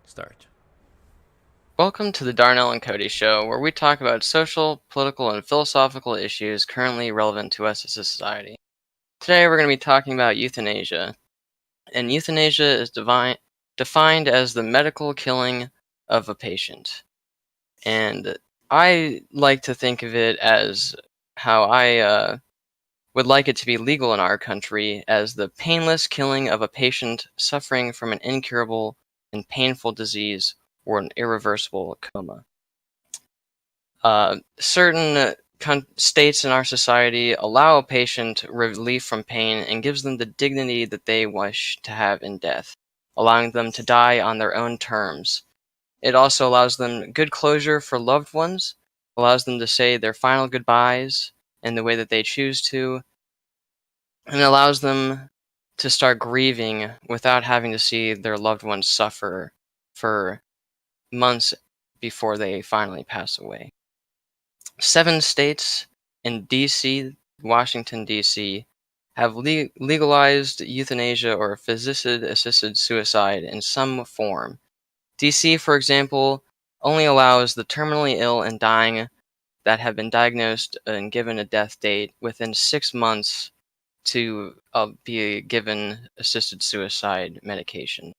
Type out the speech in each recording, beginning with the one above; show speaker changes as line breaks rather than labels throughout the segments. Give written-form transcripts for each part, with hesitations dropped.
Start.
Welcome to the Darnell and Cody show, where we talk about social, political, and philosophical issues currently relevant to us as a society. Today we're going to be talking about euthanasia. And euthanasia is defined as the medical killing of a patient. And I like to think of it as how I would like it to be legal in our country as the painless killing of a patient suffering from an incurable and painful disease or an irreversible coma. Certain states in our society allow a patient relief from pain and gives them the dignity that they wish to have in death, allowing them to die on their own terms. It also allows them good closure for loved ones, allows them to say their final goodbyes in the way that they choose to, and allows them to start grieving without having to see their loved ones suffer for months before they finally pass away. 7 states in D.C., Washington, D.C., have legalized euthanasia or physician-assisted suicide in some form. D.C., for example, only allows the terminally ill and dying that have been diagnosed and given a death date within 6 months to be given assisted suicide medication.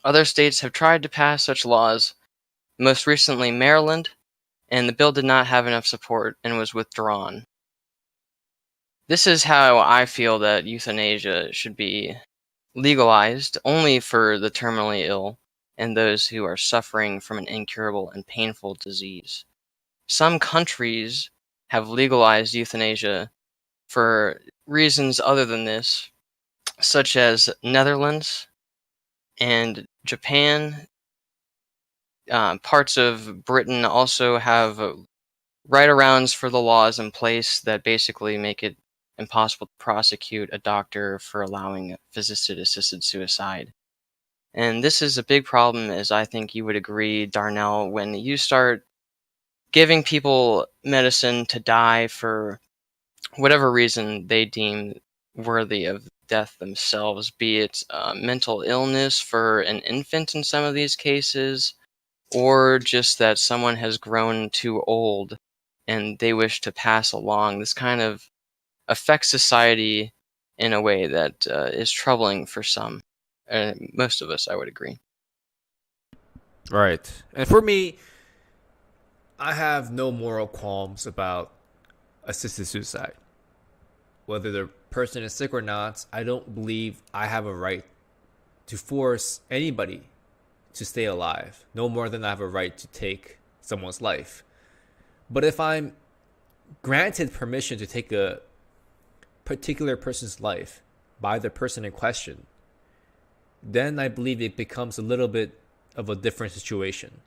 Other states have tried to pass such laws, most recently Maryland, and the bill did not have enough support and was withdrawn. This is how I feel that euthanasia should be legalized only for the terminally ill and those who are suffering from an incurable and painful disease. Some countries have legalized euthanasia for reasons other than this, such as Netherlands and Japan. Parts of Britain also have write-arounds for the laws in place that basically make it impossible to prosecute a doctor for allowing physician-assisted suicide. And this is a big problem, as I think you would agree, Darnell, when you start giving people medicine to die for whatever reason they deem worthy of death themselves, be it mental illness for an infant in some of these cases, or just that someone has grown too old and they wish to pass along. This kind of affects society in a way that is troubling for some. Most of us, I would agree.
Right. And for me, I have no moral qualms about assisted suicide. Whether the person is sick or not, I don't believe I have a right to force anybody to stay alive, no more than I have a right to take someone's life. But if I'm granted permission to take a particular person's life by the person in question, then I believe it becomes a little bit of a different situation.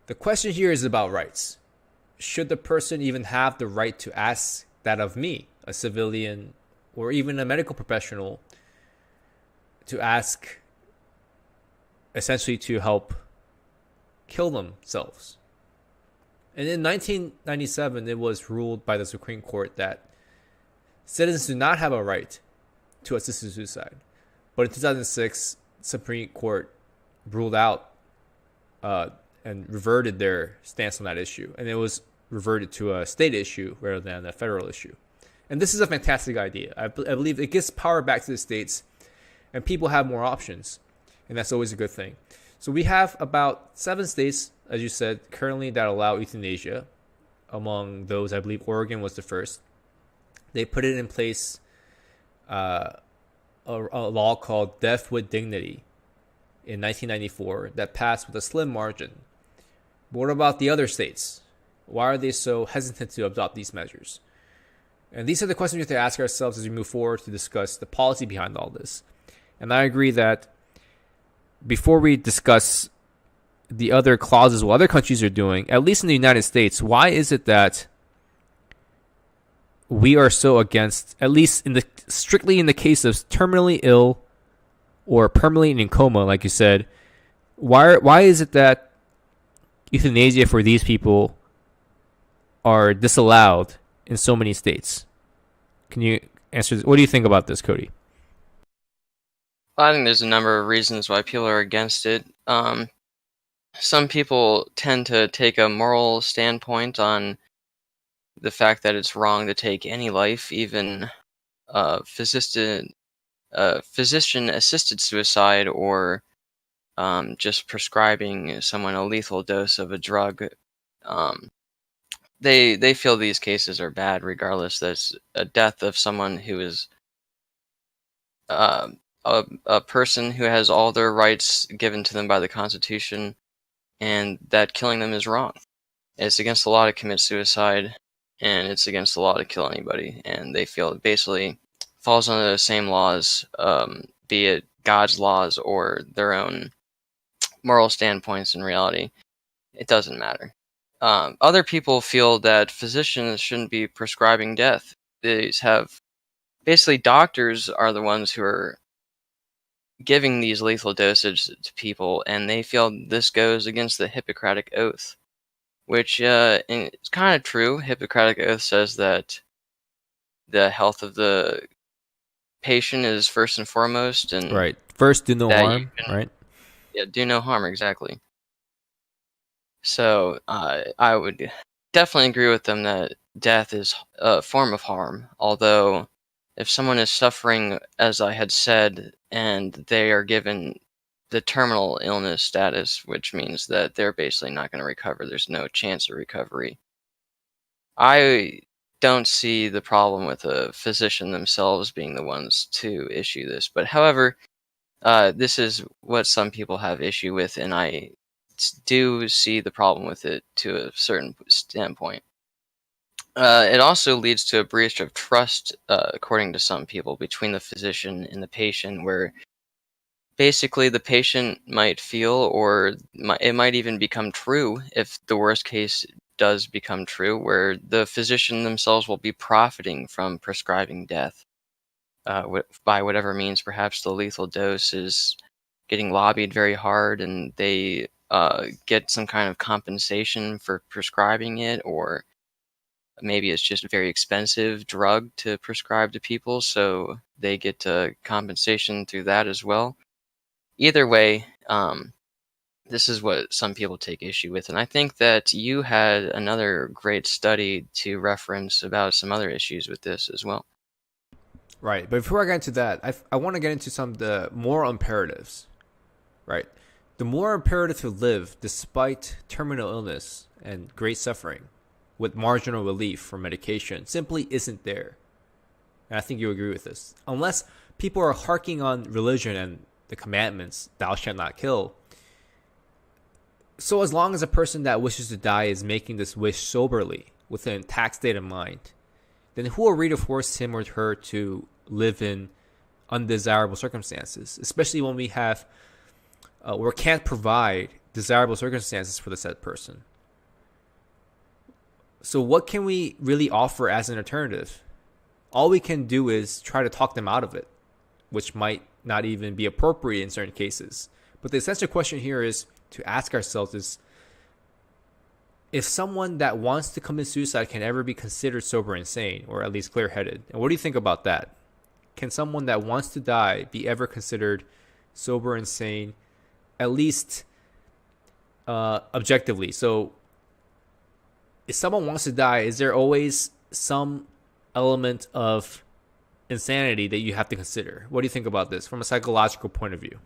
The question here is about rights. Should the person even have the right to ask that of me, a civilian, or even a medical professional, to ask essentially to help kill themselves? And in 1997, it was ruled by the Supreme Court that citizens do not have a right to assisted suicide. But in 2006, Supreme Court ruled out and reverted their stance on that issue. And it was reverted to a state issue rather than a federal issue. And this is a fantastic idea. I believe it gives power back to the states and people have more options. And that's always a good thing. So we have about 7 states, as you said, currently that allow euthanasia. Among those, I believe Oregon was the first. They put it in place a law called Death with Dignity in 1994 that passed with a slim margin. But what about the other states? Why are they so hesitant to adopt these measures? And these are the questions we have to ask ourselves as we move forward to discuss the policy behind all this. And I agree that before we discuss the other clauses what other countries are doing, at least in the United States, why is it that we are so against, at least strictly in the case of terminally ill or permanently in coma, like you said, why is it that euthanasia for these people are disallowed in so many states? Can you answer this? What do you think about this, Cody?
I think there's a number of reasons why people are against it. Some people tend to take a moral standpoint on the fact that it's wrong to take any life, even physician assisted suicide, or just prescribing someone a lethal dose of a drug. Um, they feel these cases are bad, regardless. That's a death of someone who is uh, a person who has all their rights given to them by the Constitution, and that killing them is wrong. It's against the law to commit suicide, and it's against the law to kill anybody. And they feel it basically falls under the same laws, be it God's laws or their own moral standpoints. In reality, it doesn't matter. Other people feel that physicians shouldn't be prescribing death. These have basically doctors are the ones who are giving these lethal dosage to people, and they feel this goes against the Hippocratic Oath, which is kind of true. Hippocratic Oath says that the health of the patient is first and foremost, and
Right. First, do no
that you
harm.
can,
Right.
yeah, do no harm. Exactly. So I would definitely agree with them that death is a form of harm. Although, if someone is suffering, as I had said, and they are given the terminal illness status, which means that they're basically not going to recover, there's no chance of recovery. I don't see the problem with a physician themselves being the ones to issue this. But however, this is what some people have issue with, and I do see the problem with it to a certain standpoint. It also leads to a breach of trust, according to some people, between the physician and the patient, where basically the patient might feel, or it might even become true if the worst case does become true, where the physician themselves will be profiting from prescribing death by whatever means. Perhaps the lethal dose is getting lobbied very hard, and they get some kind of compensation for prescribing it, or maybe it's just a very expensive drug to prescribe to people, so they get compensation through that as well. Either way, this is what some people take issue with, and I think that you had another great study to reference about some other issues with this as well.
Right. But before I get into that, I want to get into some of the moral imperatives. Right. The moral imperative to live despite terminal illness and great suffering with marginal relief from medication simply isn't there. And I think you agree with this. Unless people are harking on religion and the commandments, thou shalt not kill. So as long as a person that wishes to die is making this wish soberly, with an intact state of mind, then who are we to force him or her to live in undesirable circumstances, especially when we have or can't provide desirable circumstances for the said person? So what can we really offer as an alternative? All we can do is try to talk them out of it, which might not even be appropriate in certain cases. But the essential question here is to ask ourselves is, if someone that wants to commit suicide can ever be considered sober and sane, or at least clear-headed. And what do you think about that? Can someone that wants to die be ever considered sober and sane, at least objectively? So if someone wants to die, is there always some element of insanity that you have to consider? What do you think about this from a psychological point of view?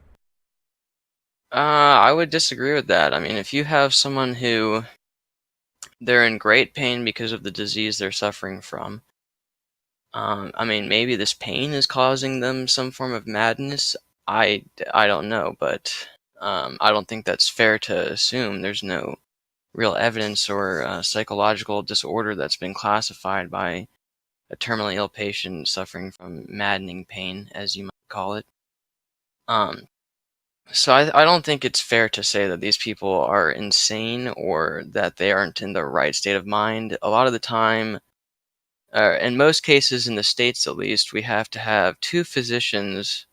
I would disagree with that. I mean, if you have someone who they're in great pain because of the disease they're suffering from, I mean, maybe this pain is causing them some form of madness. I don't know, but I don't think that's fair to assume. There's no real evidence or psychological disorder that's been classified by a terminally ill patient suffering from maddening pain, as you might call it. Um, so I don't think it's fair to say that these people are insane or that they aren't in the right state of mind. A lot of the time, in most cases, in the States at least, we have to have two physicians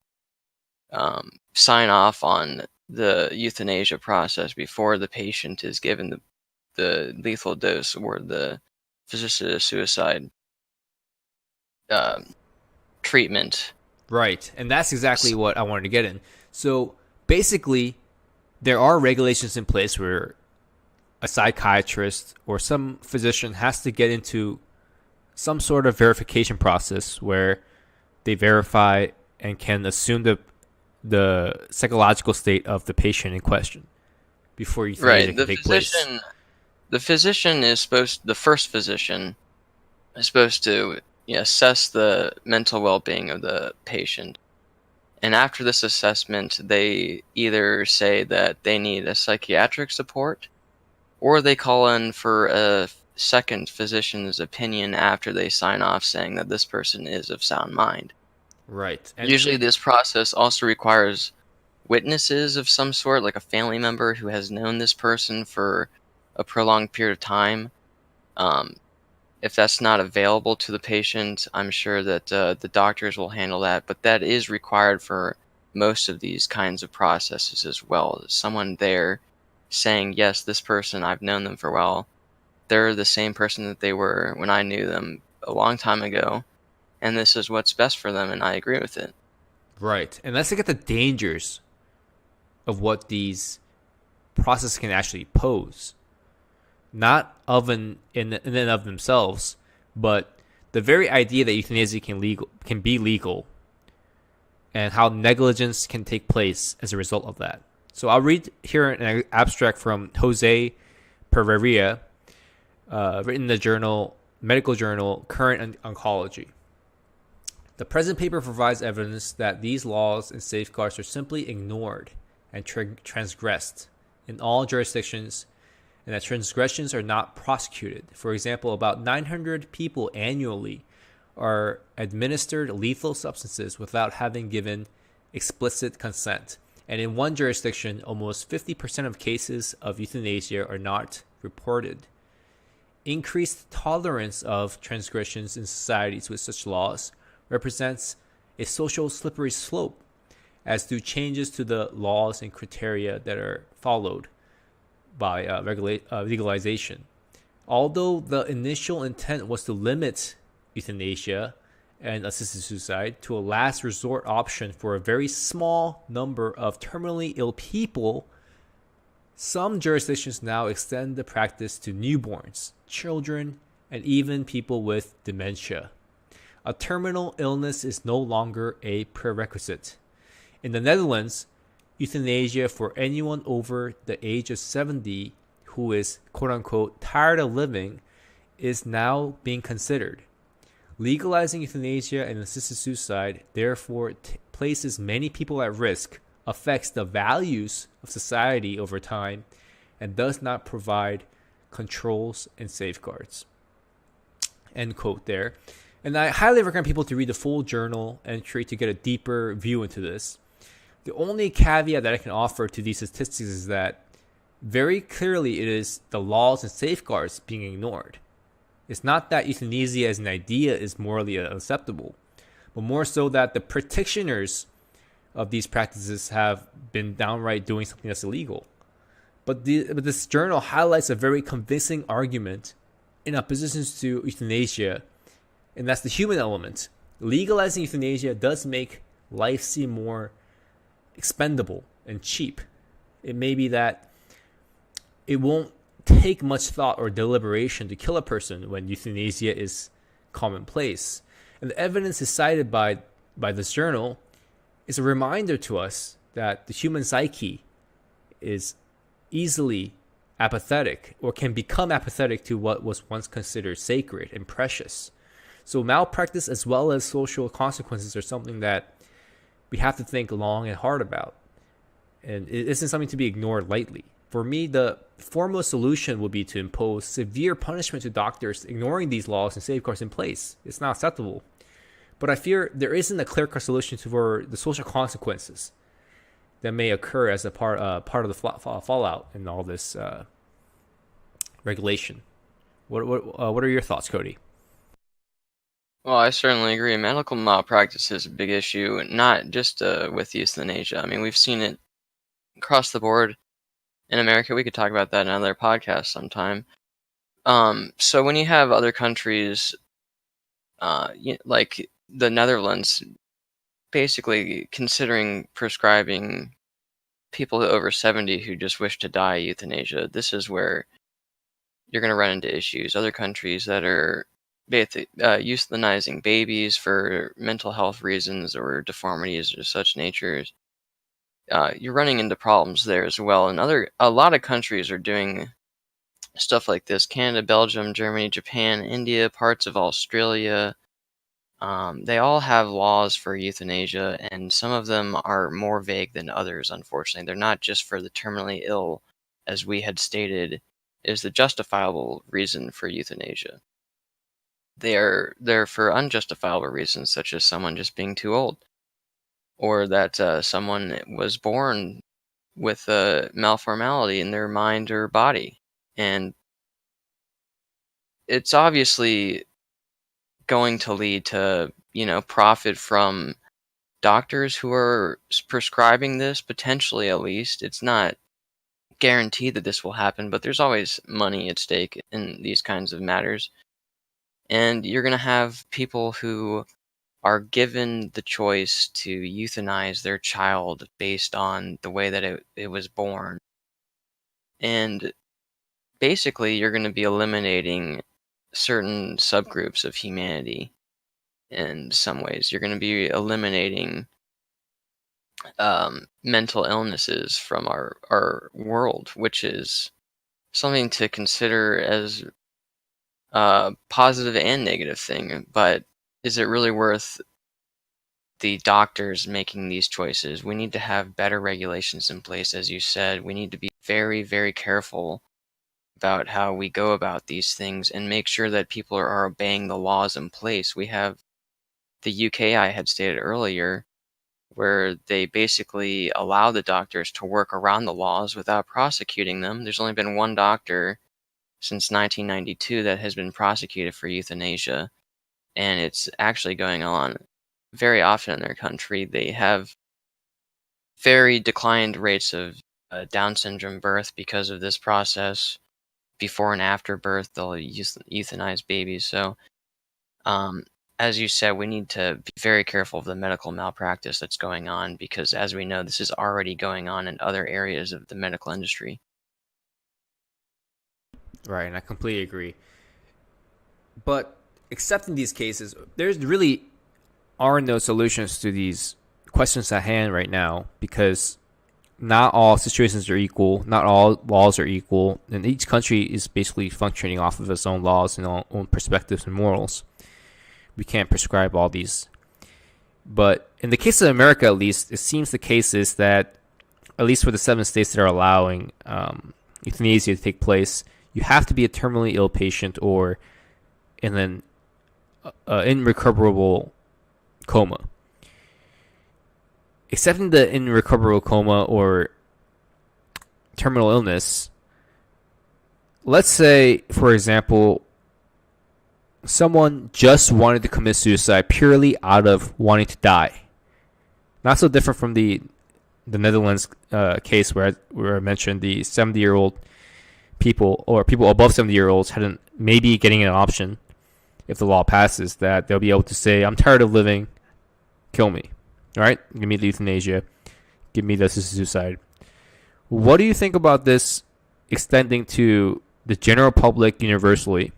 sign off on the euthanasia process before the patient is given the lethal dose or the physician suicide um treatment.
Right. And that's exactly what I wanted to get in. So basically, there are regulations in place where a psychiatrist or some physician has to get into some sort of verification process where they verify and can assume the psychological state of the patient in question before euthanasia
Right.
can take place.
The physician is the first physician is supposed to assess the mental well-being of the patient. And after this assessment, they either say that they need a psychiatric support, or they call in for a second physician's opinion after they sign off saying that this person is of sound mind.
Right. And
Usually this process also requires witnesses of some sort, like a family member who has known this person for a prolonged period of time. Um, if that's not available to the patient, I'm sure that the doctors will handle that, but that is required for most of these kinds of processes as well. Someone there saying, yes, this person, I've known them for a while. They're the same person that they were when I knew them a long time ago, and this is what's best for them, and I agree with it.
right. And let's look at the dangers of what these processes can actually pose. Not in and of themselves, but the very idea that euthanasia can be legal, and how negligence can take place as a result of that. So I'll read here an abstract from Jose Pereira, written in the medical journal Current Oncology. The present paper provides evidence that these laws and safeguards are simply ignored and transgressed in all jurisdictions, and that transgressions are not prosecuted. For example, about 900 people annually are administered lethal substances without having given explicit consent. And in one jurisdiction, almost 50% of cases of euthanasia are not reported. Increased tolerance of transgressions in societies with such laws represents a social slippery slope, as do changes to the laws and criteria that are followed by legalization. Although the initial intent was to limit euthanasia and assisted suicide to a last resort option for a very small number of terminally ill people, some jurisdictions now extend the practice to newborns, children, and even people with dementia. A terminal illness is no longer a prerequisite. In the Netherlands, euthanasia for anyone over the age of 70 who is quote-unquote tired of living is now being considered. Legalizing euthanasia and assisted suicide therefore places many people at risk, affects the values of society over time, and does not provide controls and safeguards. End quote there. And I highly recommend people to read the full journal entry to get a deeper view into this. The only caveat that I can offer to these statistics is that very clearly it is the laws and safeguards being ignored. It's not that euthanasia as an idea is morally unacceptable, but more so that the practitioners of these practices have been downright doing something that's illegal. But this journal highlights a very convincing argument in opposition to euthanasia, and that's the human element. Legalizing euthanasia does make life seem more expendable and cheap. It may be that it won't take much thought or deliberation to kill a person when euthanasia is commonplace. And the evidence is cited by this journal is a reminder to us that the human psyche is easily apathetic or can become apathetic to what was once considered sacred and precious. So malpractice as well as social consequences are something that we have to think long and hard about. And it isn't something to be ignored lightly. For me, the foremost solution would be to impose severe punishment to doctors ignoring these laws and safeguards in place. It's not acceptable. But I fear there isn't a clear-cut solution for the social consequences that may occur as a part of the fallout in all this regulation. What are your thoughts, Cody?
Well, I certainly agree. Medical malpractice is a big issue, not just with euthanasia. I mean, we've seen it across the board in America. We could talk about that in another podcast sometime. So when you have other countries, like the Netherlands, basically considering prescribing people over 70 who just wish to die euthanasia, this is where you're going to run into issues. Other countries that are euthanizing babies for mental health reasons or deformities or such natures, you're running into problems there as well. And a lot of countries are doing stuff like this: Canada, Belgium, Germany, Japan, India, parts of Australia. They all have laws for euthanasia, and some of them are more vague than others, unfortunately. They're not just for the terminally ill, as we had stated, is the justifiable reason for euthanasia. They're for unjustifiable reasons, such as someone just being too old, or that someone was born with a malformality in their mind or body. And it's obviously going to lead to, profit from doctors who are prescribing this, potentially at least. It's not guaranteed that this will happen, but there's always money at stake in these kinds of matters. And you're going to have people who are given the choice to euthanize their child based on the way that it was born. And basically, you're going to be eliminating certain subgroups of humanity in some ways. You're going to be eliminating mental illnesses from our world, which is something to consider as a positive and negative thing. But is it really worth the doctors making these choices? We need to have better regulations in place, as you said. We need to be very, very careful about how we go about these things and make sure that people are obeying the laws in place. We have the UK, I had stated earlier, where they basically allow the doctors to work around the laws without prosecuting them. There's only been one doctor since 1992 that has been prosecuted for euthanasia, and it's actually going on very often in their country. They have very declined rates of Down syndrome birth because of this process. Before and after birth, they'll euthanize babies. So, as you said, we need to be very careful of the medical malpractice that's going on, because as we know, this is already going on in other areas of the medical industry.
Right, and I completely agree. But accepting these cases, there's really are no solutions to these questions at hand right now, because not all situations are equal, not all laws are equal, and each country is basically functioning off of its own laws and own perspectives and morals. We can't prescribe all these. But in the case of America, at least, it seems the case is that, at least for the 7 states that are allowing euthanasia to take place, you have to be a terminally ill patient or in an irrecoverable coma. Accepting the irrecoverable coma or terminal illness, let's say, for example, someone just wanted to commit suicide purely out of wanting to die. Not so different from the Netherlands case where I mentioned the 70-year-old people, or people above 70-year-olds, hadn't maybe getting an option if the law passes, that they'll be able to say, I'm tired of living, kill me. All right, give me the euthanasia, give me the suicide. What do you think about this extending to the general public universally?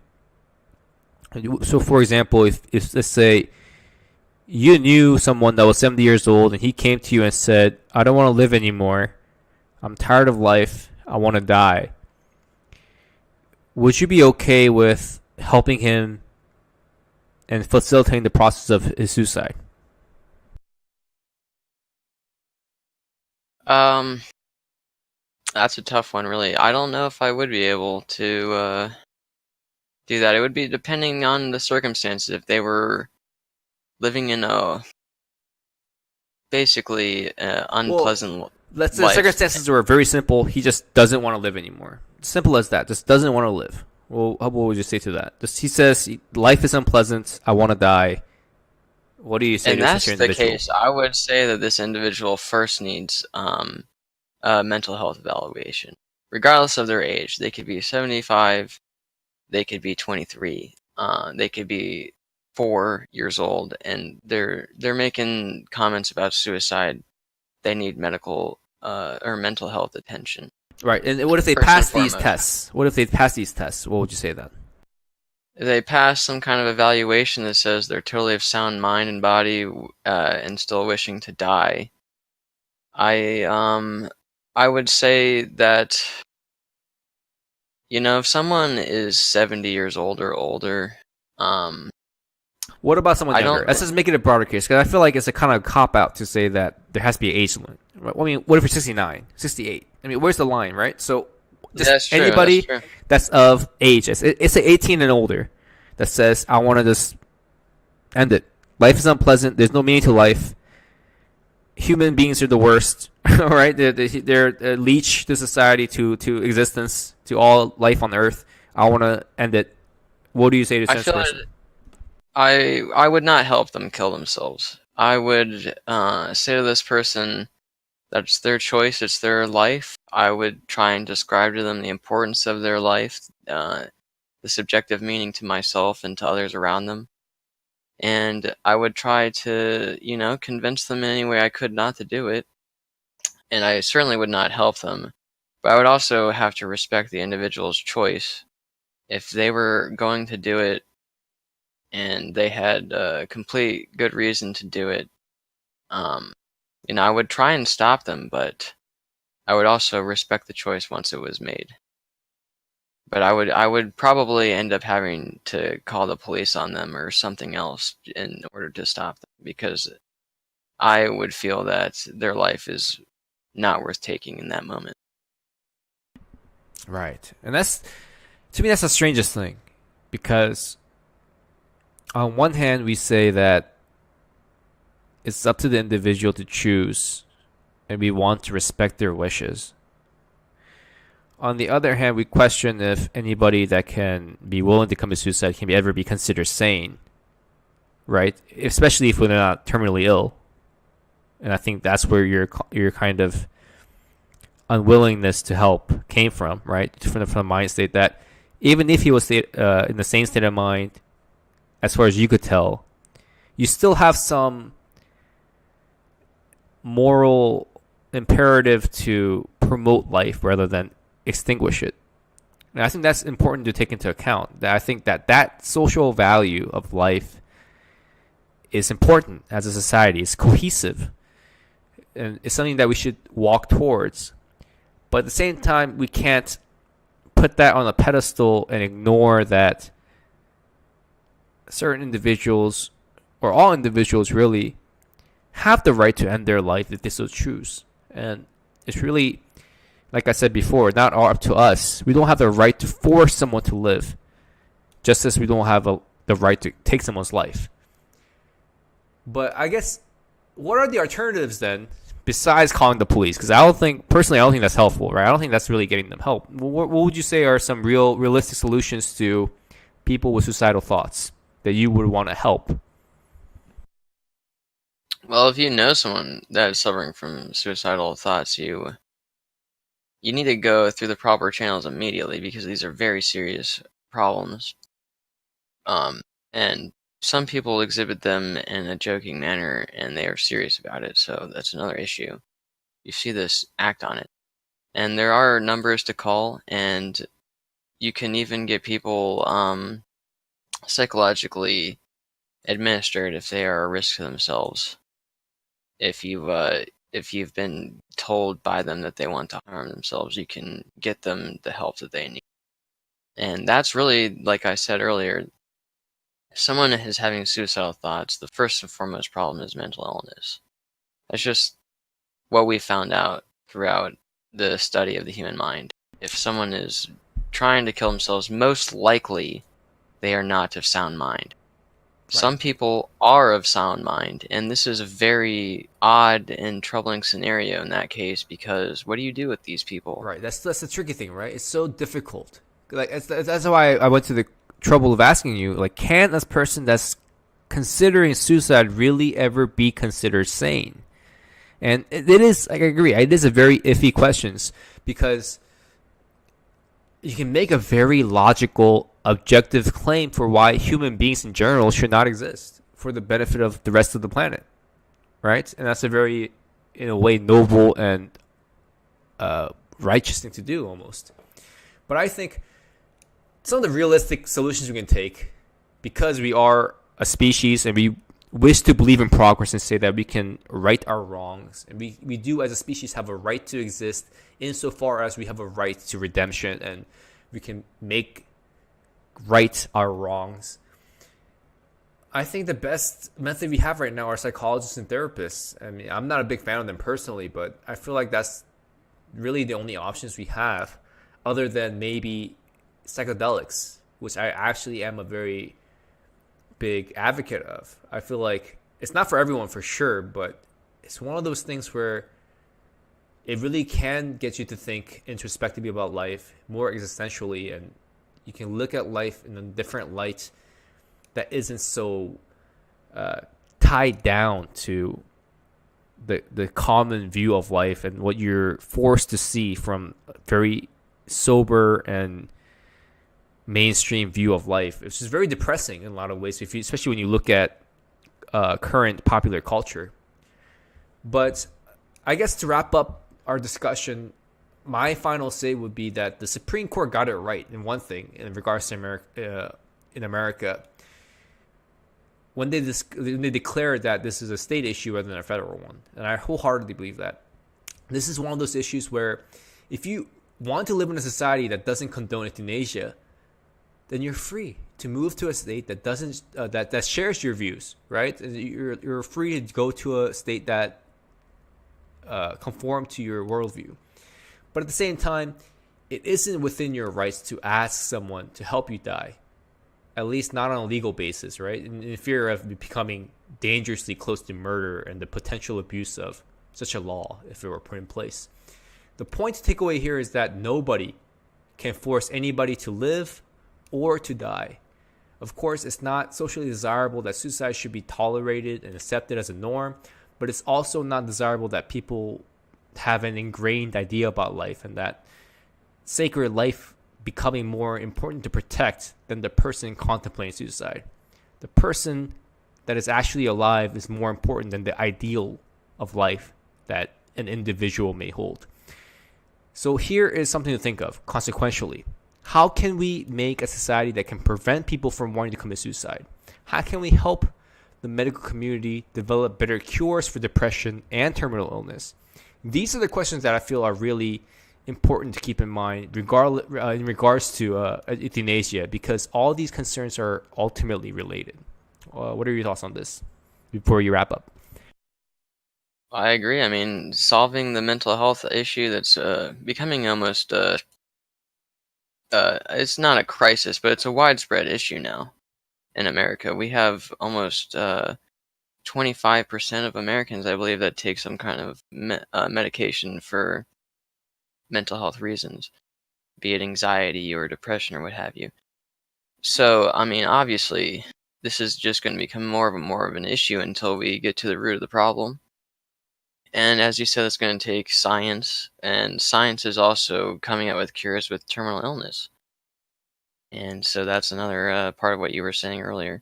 So, for example, if let's say you knew someone that was 70 years old and he came to you and said, I don't want to live anymore, I'm tired of life, I want to die, would you be okay with helping him and facilitating the process of his suicide?
That's a tough one, really. I don't know if I would be able to do that. It would be depending on the circumstances. If they were living in a basically unpleasant
let's say the
life.
circumstances were very simple. He just doesn't want to live anymore. Simple as that. Just doesn't want to live. Well, what would you say to that? Just, he says, life is unpleasant, I want to die. What do you say
And
to
that's
such an
the
individual?
case. I would say that this individual first needs a mental health evaluation, regardless of their age. They could be 75, they could be 23, they could be 4 years old, and they're making comments about suicide. They need medical or mental health attention.
Right. And what if they
First and
pass these
foremost.
tests? What if they pass these tests? What would you say then?
They pass some kind of evaluation that says they're totally of sound mind and body, and still wishing to die. I would say that, if someone is 70 years old or older,
what about someone
I
younger?
don't-
Let's just make it a broader case, because I feel like it's a kind of cop out to say that there has to be an age limit. Right? I mean, what if you're 69, 68? I mean, where's the line, right? So just
That's true,
anybody
that's true.
that's of age, it's an 18 and older that says, I want to just end it. Life is unpleasant. There's no meaning to life. Human beings are the worst, all right? They're a leech to society, to existence, to all life on Earth. I want to end it. What do you say to
I
such
feel
person?
I would not help them kill themselves. I would say to this person, that's their choice, it's their life. I would try and describe to them the importance of their life, the subjective meaning to myself and to others around them. And I would try to, convince them in any way I could not to do it. And I certainly would not help them. But I would also have to respect the individual's choice. If they were going to do it and they had a complete good reason to do it, I would try and stop them, but I would also respect the choice once it was made. But I would probably end up having to call the police on them or something else in order to stop them, because I would feel that their life is not worth taking in that moment.
Right. And to me, that's the strangest thing. Because on one hand, we say that it's up to the individual to choose, and we want to respect their wishes. On the other hand, we question if anybody that can be willing to commit suicide can ever be considered sane, right? Especially if they're not terminally ill. And I think that's where your kind of unwillingness to help came from, right? From the mind state that even if he was in the same state of mind, as far as you could tell, you still have some moral imperative to promote life rather than extinguish it. And I think that's important to take into account. That I think that social value of life is important as a society. It's cohesive. And it's something that we should walk towards. But at the same time, we can't put that on a pedestal and ignore that certain individuals, or all individuals really, have the right to end their life if they so choose. And it's really, like I said before, not all up to us. We don't have the right to force someone to live, just as we don't have the right to take someone's life. But I guess, what are the alternatives then, besides calling the police? Because I don't think that's helpful, right? I don't think that's really getting them help. What would you say are some realistic solutions to people with suicidal thoughts that you would want to help?
Well, if you know someone that is suffering from suicidal thoughts, you need to go through the proper channels immediately, because these are very serious problems. And some people exhibit them in a joking manner, and they are serious about it, so that's another issue. You see this, act on it. And there are numbers to call, and you can even get people psychologically administered if they are a risk to themselves. If you've been told by them that they want to harm themselves, you can get them the help that they need. And that's really, like I said earlier, if someone is having suicidal thoughts, the first and foremost problem is mental illness. That's just what we found out throughout the study of the human mind. If someone is trying to kill themselves, most likely they are not of sound mind. Right. Some people are of sound mind, and this is a very odd and troubling scenario in that case, because what do you do with these people?
Right, that's the tricky thing, right? It's so difficult. Like that's why I went to the trouble of asking you, like, can this person that's considering suicide really ever be considered sane? And it is, like, I agree, it is a very iffy question, because you can make a very logical, objective claim for why human beings in general should not exist for the benefit of the rest of the planet, right? And that's a very, in a way, noble and righteous thing to do, almost. But I think some of the realistic solutions we can take, because we are a species and we wish to believe in progress and say that we can right our wrongs, and we do as a species have a right to exist insofar as we have a right to redemption and we can make right our wrongs. I think the best method we have right now are psychologists and therapists. I mean, I'm not a big fan of them personally, but I feel like that's really the only options we have, other than maybe psychedelics, which I actually am a very big advocate of. I feel like it's not for everyone for sure, but it's one of those things where it really can get you to think introspectively about life, more existentially, and you can look at life in a different light that isn't so tied down to the common view of life and what you're forced to see from a very sober and mainstream view of life. It's just very depressing in a lot of ways, especially when you look at current popular culture. But I guess to wrap up our discussion, my final say would be that the Supreme Court got it right in one thing in regards to America. In America, when they declared that this is a state issue rather than a federal one, and I wholeheartedly believe that this is one of those issues where if you want to live in a society that doesn't condone euthanasia, then you're free to move to a state that doesn't that shares your views, right? You're free to go to a state that conform to your worldview. But at the same time, it isn't within your rights to ask someone to help you die, at least not on a legal basis, right? In fear of becoming dangerously close to murder and the potential abuse of such a law if it were put in place. The point to take away here is that nobody can force anybody to live or to die. Of course, it's not socially desirable that suicide should be tolerated and accepted as a norm, but it's also not desirable that people have an ingrained idea about life and that sacred life becoming more important to protect than the person contemplating suicide. The person that is actually alive is more important than the ideal of life that an individual may hold. So here is something to think of consequentially. How can we make a society that can prevent people from wanting to commit suicide? How can we help the medical community develop better cures for depression and terminal illness? These are the questions that I feel are really important to keep in mind in regards to euthanasia, because all these concerns are ultimately related. What are your thoughts on this before you wrap up?
I agree. I mean, solving the mental health issue that's becoming almost it's not a crisis, but it's a widespread issue now in America. We have almost 25% of Americans, I believe, that take some kind of medication for mental health reasons, be it anxiety or depression or what have you. So, I mean, obviously, this is just going to become more of an issue until we get to the root of the problem. And as you said, it's going to take science, and science is also coming out with cures with terminal illness. And so that's another part of what you were saying earlier.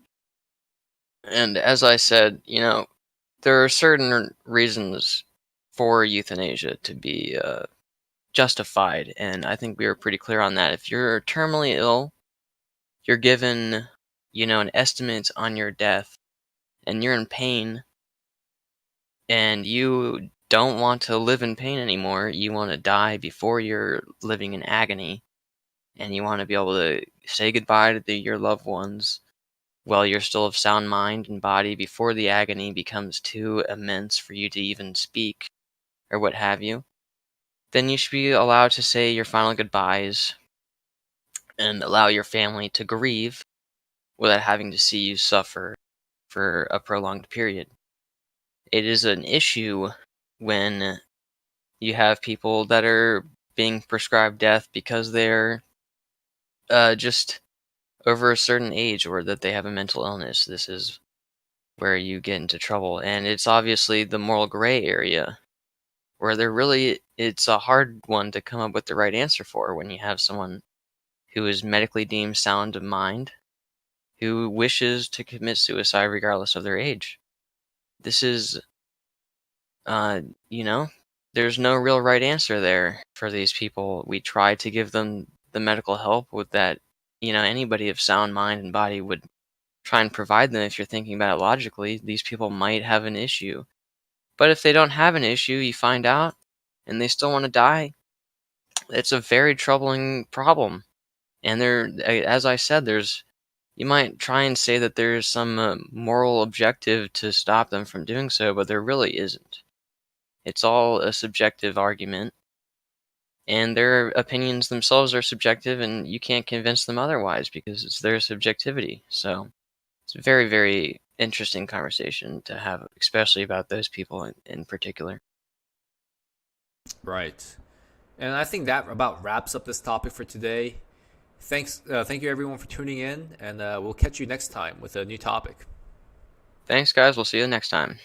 And as I said, there are certain reasons for euthanasia to be justified, and I think we were pretty clear on that. If you're terminally ill, you're given, an estimate on your death, and you're in pain, and you don't want to live in pain anymore. You want to die before you're living in agony, and you want to be able to say goodbye to your loved ones while you're still of sound mind and body before the agony becomes too immense for you to even speak or what have you. Then you should be allowed to say your final goodbyes and allow your family to grieve without having to see you suffer for a prolonged period. It is an issue when you have people that are being prescribed death because they're just over a certain age or that they have a mental illness. This is where you get into trouble. And it's obviously the moral gray area where it's a hard one to come up with the right answer for when you have someone who is medically deemed sound of mind, who wishes to commit suicide regardless of their age. This is, you know, there's no real right answer there for these people. We try to give them the medical help with that, anybody of sound mind and body would try and provide them. If you're thinking about it logically, these people might have an issue. But if they don't have an issue, you find out, and they still want to die, it's a very troubling problem. And as I said, you might try and say that there's some moral objective to stop them from doing so, but there really isn't. It's all a subjective argument, and their opinions themselves are subjective, and you can't convince them otherwise because it's their subjectivity. So it's a very, very interesting conversation to have, especially about those people in particular.
Right. And I think that about wraps up this topic for today. Thank you everyone for tuning in, and we'll catch you next time with a new topic.
Thanks, guys. We'll see you next time.